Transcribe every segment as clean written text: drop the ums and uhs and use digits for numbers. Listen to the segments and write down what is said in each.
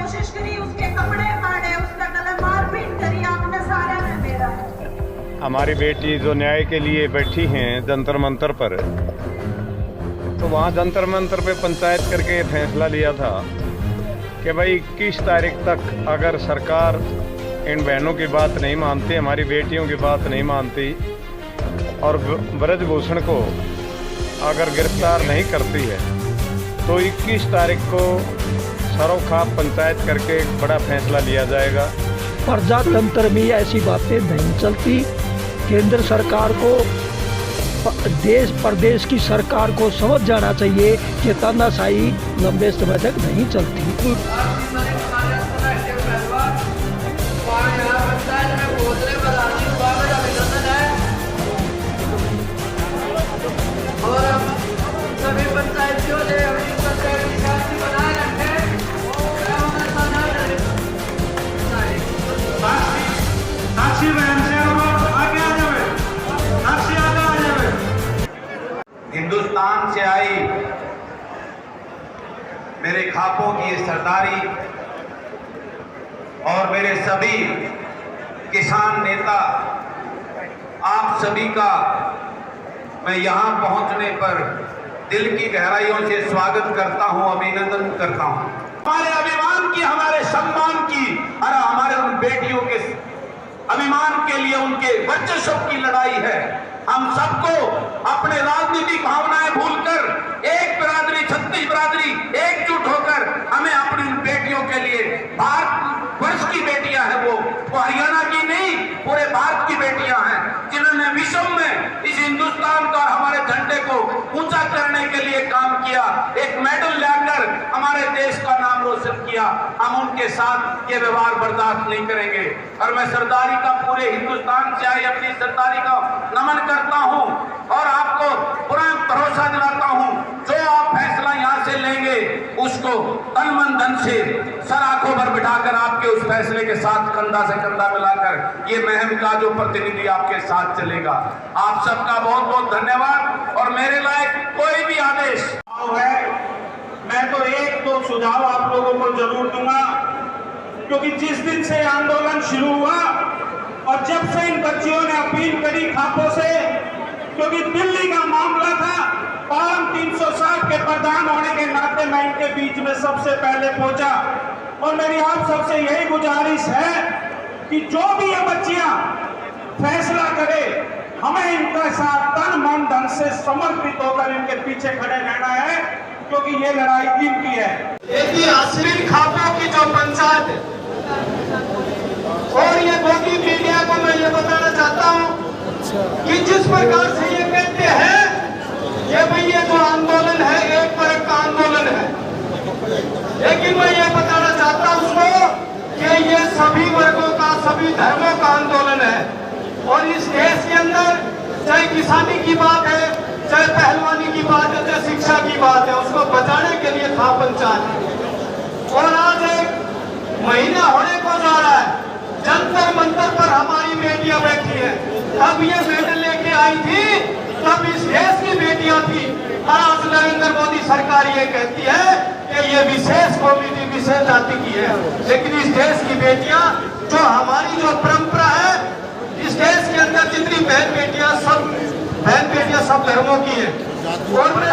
कोशिश करी, उसके कपड़े फाड़े, उसका गला मारपीट करी आपने सारे में मेरा। हमारी बेटी जो न्याय के लिए बैठी हैं जंतर मंतर पर, तो वहाँ जंतर मंतर पे पंचायत करके फैसला लिया था कि भाई 21 तारीख तक अगर सरकार इन बहनों की बात नहीं मानती, हमारी बेटियों की बात नहीं मानती और ब्रजभूषण को अगर गिरफ्तार नहीं करती है तो 21 तारीख को सरोखाप पंचायत करके एक बड़ा फैसला लिया जाएगा। प्रजातंत्र में ऐसी बातें नहीं चलती। केंद्र सरकार को, देश प्रदेश की सरकार को समझ जाना चाहिए कि तानाशाही लंबे समय तक नहीं चलती। हिंदुस्तान से आई मेरे खापों की सरदारी और मेरे सभी किसान नेता, आप सभी का मैं यहाँ पहुँचने पर दिल की गहराइयों से स्वागत करता हूँ, अभिनंदन करता हूँ। हमारे अभिमान की, हमारे सम्मान की और हमारे उन बेटियों के अभिमान के लिए उनके वर्चस्व की लड़ाई है। हम सबको अपने राजनीतिक भावनाएं भूलकर एक बिरादरी, छत्तीस बिरादरी एकजुट होकर हमें अपनी बेटियों के लिए, भारत वर्ष की बेटियां हैं, वो हरियाणा की नहीं, पूरे भारत की बेटियां हैं जिन्होंने विश्व में इस हिंदुस्तान का हमारे झंडे को ऊंचा करने के लिए काम किया, एक मेडल लाकर हमारे देश का नाम रोशन किया। हम उनके साथ ये व्यवहार बर्दाश्त नहीं करेंगे और मैं सरदारी का, पूरे हिंदुस्तान से आई अपनी सरदारी का नमन करता हूं और आपको पूरा भरोसा दिलाता हूं, जो आप फैसला यहां से लेंगे उसको तन मन धन से सर आंखों पर बिठाकर आपके उस फैसले के साथ कंधा से कंधा मिलाकर ये महम का जो प्रतिनिधि आपके साथ चलेगा। आप सबका बहुत बहुत धन्यवाद और मेरे लायक कोई भी आदेश है मैं तो एक दो सुझाव आप लोगों को जरूर दूंगा, क्योंकि जिस दिन से आंदोलन शुरू हुआ और जब से इन बच्चियों ने अपील करी खापों से, क्योंकि दिल्ली का मामला था, पार्म 360 के प्रधान होने के नाते मैं इनके बीच में सबसे पहले पहुंचा और मेरी आप सबसे यही गुजारिश है कि जो भी ये बच्चियां फैसला करे, हमें इनके साथ तन मन धन से समर्पित होकर इनके पीछे खड़े रहना है, क्योंकि ये लड़ाई इनकी है। एक आश्रित खापों की जो पंचायत है और ये मोदी मीडिया को मैं ये बताना चाहता हूँ कि जिस प्रकार से ये कहते हैं कि भाई ये जो आंदोलन है एक तरह का आंदोलन है, लेकिन मैं ये बताना चाहता हूँ उसको कि ये सभी वर्गों का, सभी धर्मों का आंदोलन है और इस देश के अंदर चाहे किसानी की बात है, चाहे पहलवानी की बात है, चाहे शिक्षा की बात है, उसको बचाने के लिए था पंचायत। और आज एक महीना होने को जा रहा है, जंतर मंतर पर हमारी बेटियां बैठी है। तब ये मेडल लेके आई थी, तब इस देश की बेटियां थी और आज नरेंद्र मोदी सरकार ये कहती है कि ये विशेष कम्युनिटी, विशेष जाति की है, लेकिन इस देश की बेटियां, जो हमारी जो परंपरा है, इस देश के अंदर जितनी बहन बेटियां, सब बहन बेटियां सब धर्मों की है और मैं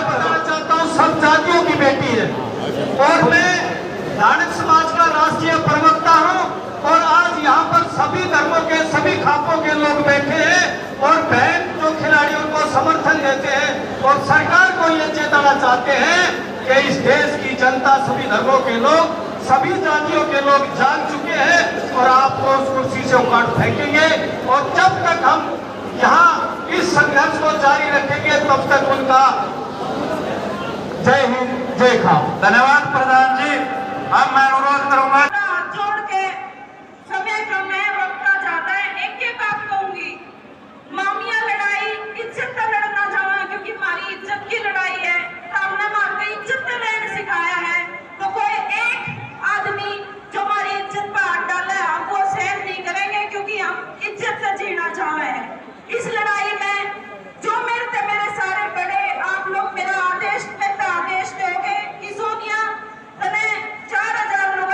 बताना चाहता हूँ सब जातियों की बेटी है और मैं धार्मिक समाज का राष्ट्रीय प्रवक्ता हूँ और आज यहाँ पर सभी धर्मों के, सभी खापों के लोग बैठे हैं और बहन जो खिलाड़ियों को समर्थन देते हैं और सरकार को ये चेताना चाहते हैं कि इस देश की जनता, सभी धर्मों के लोग, सभी जातियों के लोग जान चुके हैं और आपको उस कुर्सी से उखाड़ फेंकेंगे और जब तक हम यहाँ इस संघर्ष को जारी रखेंगे तब तक उनका जय हिंद, जय खाप। धन्यवाद प्रधान जी। अब मैं अनुरोध करूंगा, जोड़ के समय कम है, वक्ता जाता है, एक बात कहूंगी, मामिया लड़ाई इज्जत का लड़ना चाहूंगा, क्योंकि हमारी इज्जत की लड़ाई है। सामने मारते इज्जत का लड़ना सिखाया है, तो कोई एक आदमी जो हमारी इज्जत पर हाथ डाला है, हम वो सहन नहीं करेंगे, क्योंकि हम इज्जत से जीना चाह रहे हैं। इस लड़ाई में जो मेरे सारे बड़े आप लोग मेरा आदेश दोगे कि सोनिया तने 4000 लोग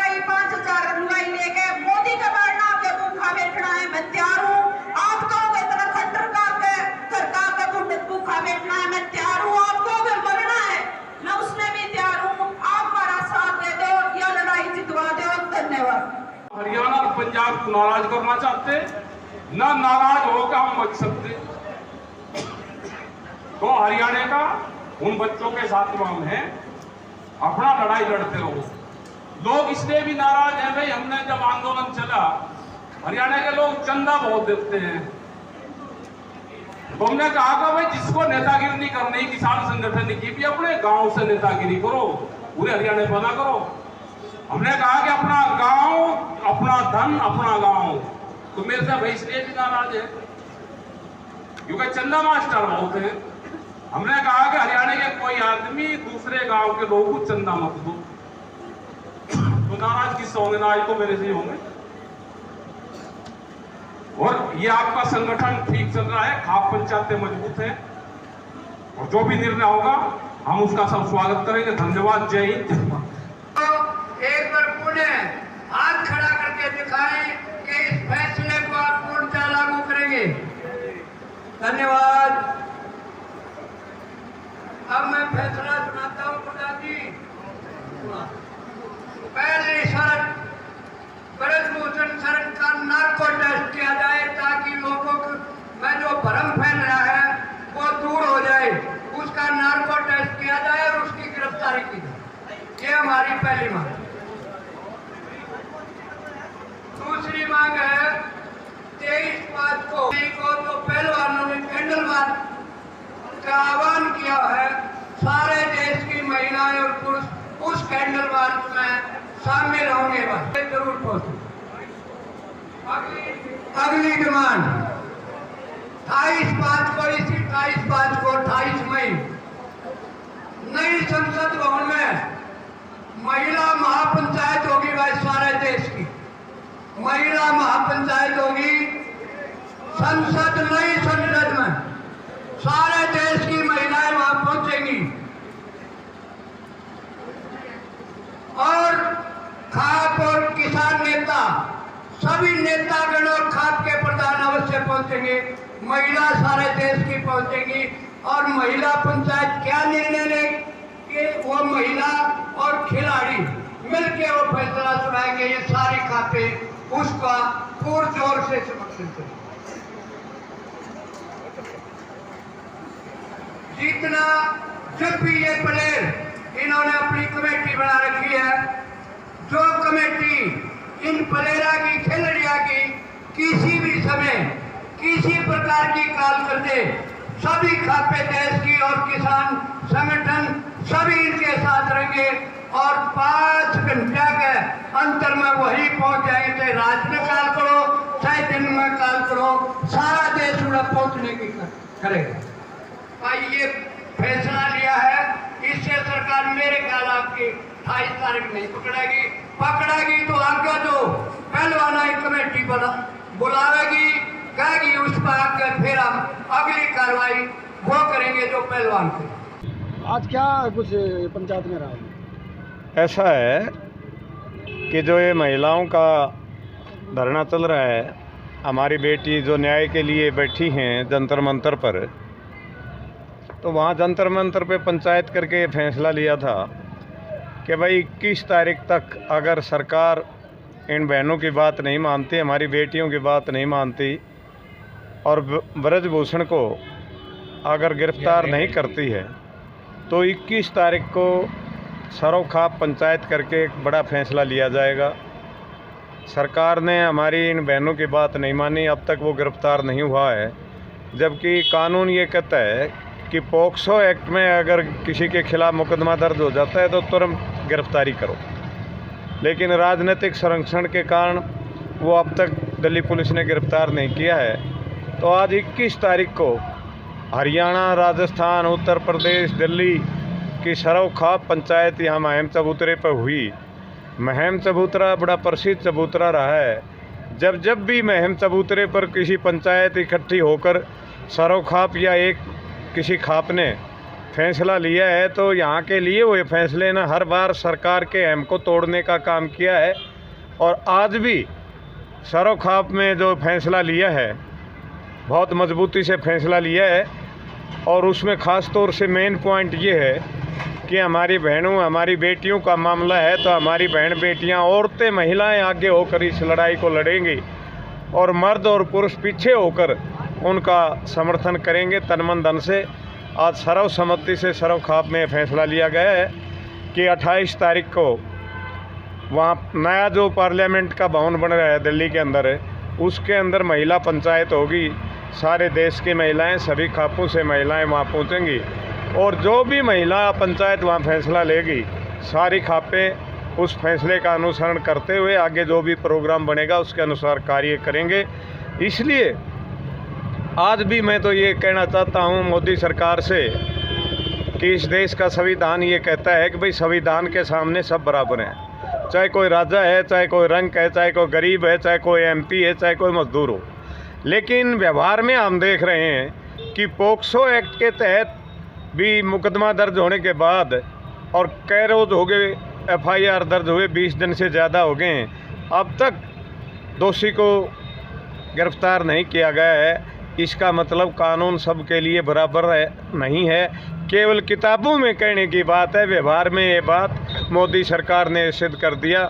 आपको नाराज करना चाहते, ना नाराज होकर हम बच सकते। तो हरियाणा का उन बच्चों के साथ हम हैं, अपना लड़ाई लड़ते रहो। लोग इसलिए भी नाराज हैं भाई, हमने जब आंदोलन चला, हरियाणा के लोग चंदा बहुत देते हैं, तो हमने कहा कि भाई जिसको नेतागिरी नहीं करनी, किसान संगठन की भी अपने गांव से नेतागिरी करो, पूरे हरियाणा बना करो। हमने कहा कि अपना गांव, अपना धन, अपना गांव। तो मेरे से भाई इसलिए भी नाराज है क्योंकि चंदा मास्टर बहुत है। हमने कहा कि हरियाणा के कोई आदमी दूसरे गांव के लोगों को चंदा मत दो। तो नाराज किससे होंगे? ना आज तो मेरे से ही होंगे। और ये आपका संगठन ठीक चल रहा है, खाप पंचायतें मजबूत है, और जो भी निर्णय होगा हम उसका सब स्वागत करेंगे। धन्यवाद। जय हिंद, जय भारत। तो एक बार पुनः हाथ खड़ा करके दिखाएं कि इस फैसले को आप पूर्णतः लागू करेंगे। धन्यवाद। अब मैं फैसला सुनाता हूँ प्रधान जी। पहली शर्त, ब्रजभूषण शरण का नार्को टेस्ट किया जाए ताकि लोगों में जो भ्रम फैल रहा है वो दूर हो जाए। उसका नार्को टेस्ट किया जाए और उसकी गिरफ्तारी की जाए। ये हमारी पहली मांग। दूसरी मांग है 23/5 को जो पहलवानों ने कैंडल मार्च का आह्वान किया है, सारे देश की महिलाएं और पुरुष उस कैंडल मार्च में शामिल होंगे। जरूर पहुंचे। अगली डिमांड 28/5 को, इसी 28/5 को 28 मई नई संसद भवन में महिला महापंचायत होगी। भाई सारे देश की महिला महापंचायत होगी। संसद, नई संसद में सारे देश की महिलाएं वहां पहुंचेंगी और खाप और किसान नेता, सभी नेतागण और खाप के प्रधान अवश्य पहुंचेंगे। महिला सारे देश की पहुंचेंगी और महिला पंचायत क्या निर्णय ले कि वो महिला और खिलाड़ी मिलकर वो फैसला सुनाएंगे। ये सारी खापे उसका पुरजोर से समर्थन करें। जितना जब भी ये प्लेयर इन्होंने अपनी कमेटी बना रखी है, जो कमेटी इन प्लेयरा की, खिलाड़िया की किसी भी समय किसी प्रकार की कॉल कर दे, सभी खापे देश की और किसान संगठन सभी इनके साथ रहेंगे और 5 घंटे के अंतर में वही पहुंच जाएंगे। चाहे रात में कॉल करो, चाहे दिन में कॉल करो, सारा देश उड़ा पहुंचने की करेगा। ये फैसला लिया है, इससे सरकार मेरे ख्याल आपकी 28 तारीख नहीं पकड़ेगी तो आगे जो पहलवाना कमेटी बुलावेगी, कहेगी उस पर आकर फिर हम अगली कार्रवाई वो करेंगे जो पहलवान करें। आज क्या कुछ पंचायत में रहा है? ऐसा है कि जो ये महिलाओं का धरना चल रहा है, हमारी बेटी जो न्याय के लिए बैठी हैं जंतर मंतर पर, तो वहाँ जंतर मंतर पे पंचायत करके ये फैसला लिया था कि भाई 21 तारीख तक अगर सरकार इन बहनों की बात नहीं मानती, हमारी बेटियों की बात नहीं मानती और ब्रजभूषण को अगर गिरफ्तार नहीं करती है, तो 21 तारीख को सरोखाप पंचायत करके एक बड़ा फैसला लिया जाएगा। सरकार ने हमारी इन बहनों की बात नहीं मानी, अब तक वो गिरफ्तार नहीं हुआ है, जबकि कानून ये कहता है कि पोक्सो एक्ट में अगर किसी के खिलाफ मुकदमा दर्ज हो जाता है तो तुरंत गिरफ्तारी करो। लेकिन राजनीतिक संरक्षण के कारण वो अब तक दिल्ली पुलिस ने गिरफ्तार नहीं किया है। तो आज 21 तारीख को हरियाणा, राजस्थान, उत्तर प्रदेश, दिल्ली की सरोखाप पंचायत यहाँ महम चबूतरे पर हुई। महम चबूतरा बड़ा प्रसिद्ध चबूतरा रहा है। जब भी महम चबूतरे पर किसी पंचायत इकट्ठी होकर सरोखाप या एक किसी खाप ने फैसला लिया है, तो यहाँ के लिए हुए फैसले ने हर बार सरकार के अहम को तोड़ने का काम किया है। और आज भी सरोखाप में जो फैसला लिया है, बहुत मजबूती से फैसला लिया है। और उसमें ख़ास तौर से मेन पॉइंट ये है कि हमारी बहनों हमारी बेटियों का मामला है तो हमारी बहन बेटियां औरतें महिलाएं आगे होकर इस लड़ाई को लड़ेंगी और मर्द और पुरुष पीछे होकर उनका समर्थन करेंगे तन मन धन से। आज सर्वसम्मति से सर्वखाप में फैसला लिया गया है कि 28 तारीख को वहाँ नया जो पार्लियामेंट का भवन बन रहा है दिल्ली के अंदर, उसके अंदर महिला पंचायत होगी। सारे देश की महिलाएं, सभी खापों से महिलाएं वहाँ पहुँचेंगी और जो भी महिला पंचायत वहाँ फैसला लेगी, सारी खापें उस फैसले का अनुसरण करते हुए आगे जो भी प्रोग्राम बनेगा उसके अनुसार कार्य करेंगे। इसलिए आज भी मैं तो ये कहना चाहता हूँ मोदी सरकार से कि इस देश का संविधान ये कहता है कि भाई संविधान के सामने सब बराबर हैं, चाहे कोई राजा है, चाहे कोई रंक है, चाहे कोई गरीब है, चाहे कोई MP है, चाहे कोई मजदूर हो। लेकिन व्यवहार में हम देख रहे हैं कि पोक्सो एक्ट के तहत भी मुकदमा दर्ज होने के बाद और कई रोज हो गए FIR दर्ज हुए, 20 दिन से ज़्यादा हो गए हैं, अब तक दोषी को गिरफ्तार नहीं किया गया है। इसका मतलब कानून सबके लिए बराबर है नहीं है, केवल किताबों में कहने की बात है। व्यवहार में ये बात मोदी सरकार ने सिद्ध कर दिया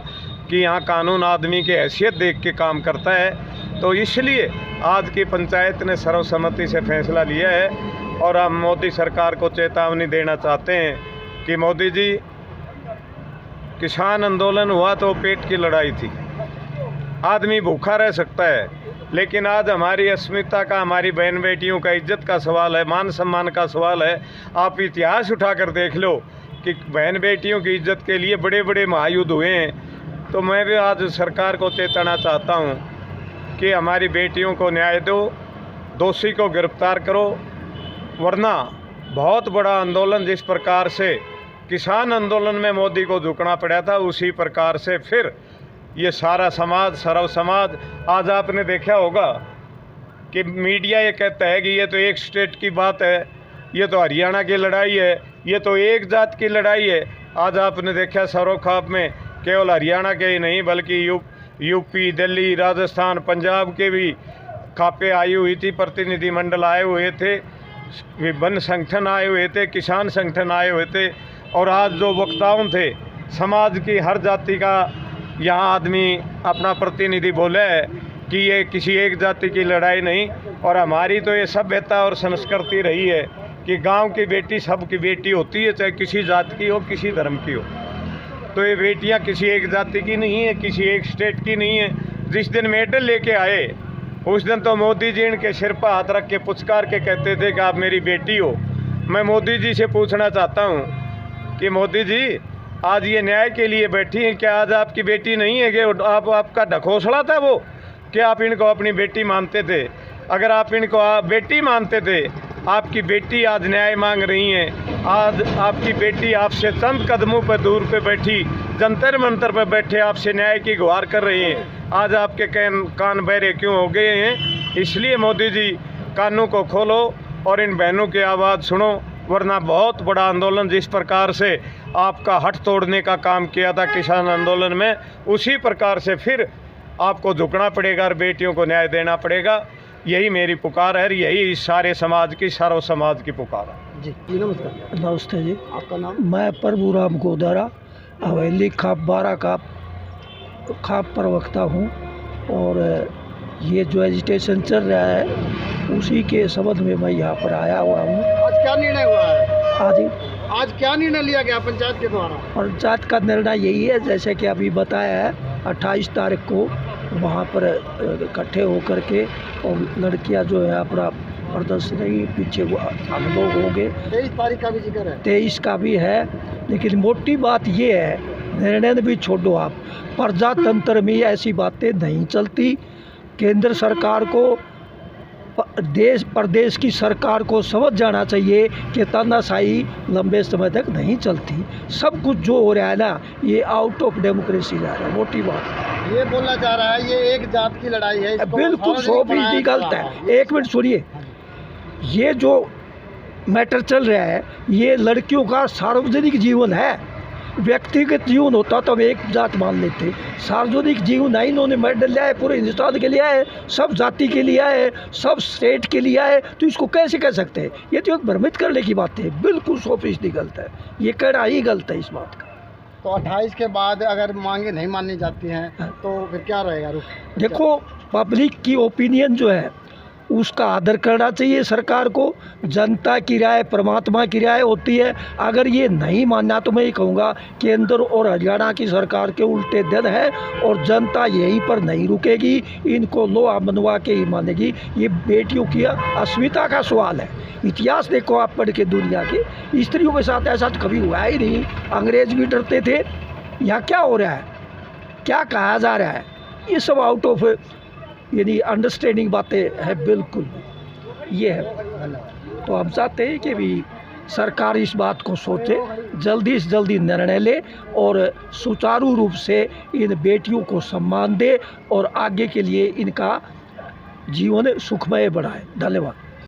कि यहाँ कानून आदमी की हैसियत देख के काम करता है। तो इसलिए आज की पंचायत ने सर्वसम्मति से फैसला लिया है और हम मोदी सरकार को चेतावनी देना चाहते हैं कि मोदी जी, किसान आंदोलन हुआ तो पेट की लड़ाई थी, आदमी भूखा रह सकता है, लेकिन आज हमारी अस्मिता का, हमारी बहन बेटियों का इज्जत का सवाल है, मान सम्मान का सवाल है। आप इतिहास उठाकर देख लो कि बहन बेटियों की इज्जत के लिए बड़े बड़े महायुद्ध हुए हैं। तो मैं भी आज सरकार को चेताना चाहता हूँ कि हमारी बेटियों को न्याय दो, दोषी को गिरफ्तार करो, वरना बहुत बड़ा आंदोलन जिस प्रकार से किसान आंदोलन में मोदी को झुकना पड़ा था, उसी प्रकार से फिर ये सारा समाज, सर्व समाज, आज आपने देखा होगा कि मीडिया ये कहता है कि ये तो एक स्टेट की बात है, ये तो हरियाणा की लड़ाई है, ये तो एक जात की लड़ाई है। आज आपने देखा सर्वखाप में केवल हरियाणा के ही नहीं बल्कि यूपी, दिल्ली, राजस्थान, पंजाब के भी खापे आई हुई थी, प्रतिनिधिमंडल आए हुए थे, विभिन्न संगठन आए हुए थे, किसान संगठन आए हुए थे। और आज जो वक्ताओं थे समाज की हर जाति का यहाँ आदमी अपना प्रतिनिधि बोले है कि ये किसी एक जाति की लड़ाई नहीं। और हमारी तो ये सभ्यता और संस्कृति रही है कि गांव की बेटी सबकी बेटी होती है, चाहे किसी जात की हो, किसी धर्म की हो। तो ये बेटियां किसी एक जाति की नहीं है, किसी एक स्टेट की नहीं है। जिस दिन मेडल लेके आए उस दिन तो मोदी जी इनके सिर पर हाथ रख के पुचकार के कहते थे कि आप मेरी बेटी हो। मैं मोदी जी से पूछना चाहता हूँ कि मोदी जी, आज ये न्याय के लिए बैठी हैं, क्या आज आपकी बेटी नहीं है कि आपका ढकोसला था वो कि आप इनको अपनी बेटी मानते थे? अगर आप इनको बेटी मानते थे, आपकी बेटी आज न्याय मांग रही हैं। आज आपकी बेटी आपसे चंद कदमों पर दूर पे बैठी, जंतर मंतर पर बैठे आपसे न्याय की गुहार कर रही हैं। आज आपके कान बहरे क्यों हो गए हैं? इसलिए मोदी जी, कानों को खोलो और इन बहनों की आवाज़ सुनो, वरना बहुत बड़ा आंदोलन जिस प्रकार से आपका हट तोड़ने का काम किया था किसान आंदोलन में, उसी प्रकार से फिर आपको झुकना पड़ेगा और बेटियों को न्याय देना पड़ेगा। यही मेरी पुकार है, यही इस सारे समाज की, सर्व समाज की पुकार है। जी नमस्कार। नमस्ते जी। आपका नाम? मैं प्रभुराम गोदारा, हवेली खाप 12 का खाप प्रवक्ता हूँ। और ये जो एजिटेशन चल रहा है उसी के संबंध में मैं यहाँ पर आया हुआ हूँ। आज क्या निर्णय हुआ है? आज क्या निर्णय लिया गया पंचायत के द्वारा? पंचायत का निर्णय यही है, जैसे कि अभी बताया है, 28 तारीख को वहाँ पर इकट्ठे होकर के और लड़कियाँ जो है अपना प्रदर्शनी, पीछे हम लोग होंगे। 23 तारीख का भी जिक्र है? 23 का भी है, लेकिन मोटी बात ये है, निर्णय भी छोड़ो आप, प्रजातंत्र में ऐसी बातें नहीं चलती। केंद्र सरकार को, देश प्रदेश की सरकार को समझ जाना चाहिए कि तानाशाही लंबे समय तक नहीं चलती। सब कुछ जो हो रहा है ना, ये आउट ऑफ डेमोक्रेसी जा रहा है। मोटी बात ये बोलना चाह रहा है ये एक जात की लड़ाई है, बिल्कुल 100% गलत है। एक मिनट सुनिए, ये जो मैटर चल रहा है ये लड़कियों का सार्वजनिक जीवन है। व्यक्तिगत जीवन होता तो एक जात मान लेते। सार्वजनिक जीवन है, इन्होंने मेडल लिया है, पूरे हिंदुस्तान के लिए है, सब जाति के लिए है, सब स्टेट के लिए है, तो इसको कैसे कह सकते हैं? ये तो एक भ्रमित करने की बात है, बिल्कुल 100% गलत है, ये कहना ही गलत है इस बात का। तो 28 के बाद अगर मांगे नहीं मानी जाती हैं तो फिर क्या रहेगा रुख? देखो, पब्लिक की ओपिनियन जो है उसका आदर करना चाहिए सरकार को। जनता की राय परमात्मा की राय होती है। अगर ये नहीं मानना तो मैं ये कहूँगा केंद्र और हरियाणा की सरकार के उल्टे दिन है और जनता यहीं पर नहीं रुकेगी, इनको लोहा मनवा के ही मानेगी। ये बेटियों की अस्मिता का सवाल है। इतिहास देखो आप पढ़ के दुनिया के, स्त्रियों के साथ ऐसा तो कभी हुआ ही नहीं। अंग्रेज भी डरते थे। यहाँ क्या हो रहा है, क्या कहा जा रहा है, ये सब आउट ऑफ यानी अंडरस्टैंडिंग बातें है, बिल्कुल ये है। तो हम चाहते हैं कि भी सरकार इस बात को सोचे, जल्दी से जल्दी निर्णय ले और सुचारू रूप से इन बेटियों को सम्मान दे और आगे के लिए इनका जीवन सुखमय बढ़ाए। धन्यवाद।